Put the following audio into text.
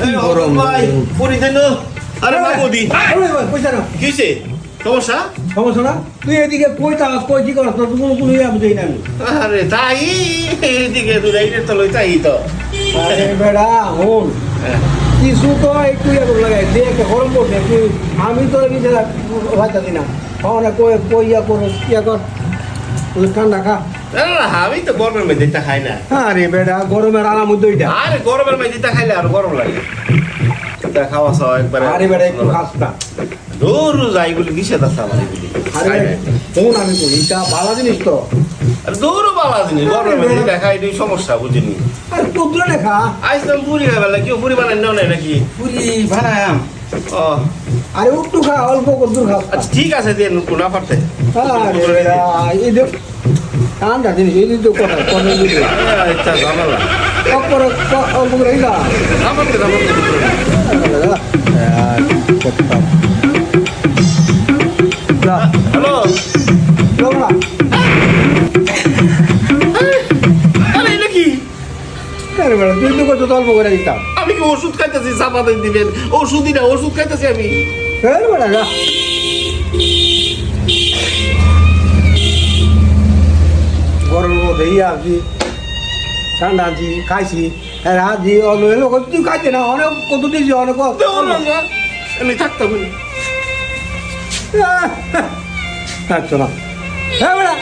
এই গরম ভাই পুরি দেন। আরে বাবুদি পয়সা না কি হইছে সমস্যা? সমস্যা না তুই এদিকে পয়সা কই কি করছ তুমি কোনো ইয়া বুঝাই না আরে তাই এইদিকে দুরাইরে তো লই তাই তো। আরে বেড়া হন কিছু তো একটু ইয়া করে লাগাই দেখ গরম পড়ছে তুই আমি তো নিজে ভাইতাছি না না কই কই ইয়া করো ইয়া কর তুই ঠান্ডা খা না আমি তো গরমের মধ্যে এটা খাই না। আরে বেড়া গরমের আরাম দুইটা আরে গরমের মধ্যে এটা খাইলে আর গরম লাগে। এটা খাওয়া সব একবারে আরে বেড়া একটু খাস না দূর যাই বলে নিষেধ আছে আমার এগুলি। আরে ফোন আমি করি এটা ভালো জিনিস তো আর দূরও বালা জিনিস গরমের মধ্যে এটা খাই এই সমস্যা বুঝিনি। আরে তোর লেখা আইসলাম পুরি খাইবার লাগে কেউ পুরি বানাই নাও না নাকি? পুরি বানায়াম ও আরে একটু খা অল্প কদ্দুর খাস আচ্ছা ঠিক আছে দিয়ে না পারতে। আরে বেড়া এই দেখ ঠান্ডা জিনিস এই তো কথা কথা দিতে আচ্ছা ঝামেলা অপর অল্প করে যা আমাকে হ্যালো আরে এটা কি? তুই তো কত অল্প করে দিতাম আমি কি ওষুধ খাইতেছি চাপা দিবেন? ওষুধই না ওষুধ খাইতেছি আমি। গরমের মধ্যে ইয়া আছি ঠান্ডা আছি খাইছি হাজি অল্প এলো তুই খাইতে না অনেক কত দিয়েছি অনেক আমি থাকতাম আচ্ছা না হ্যাঁ বেড়া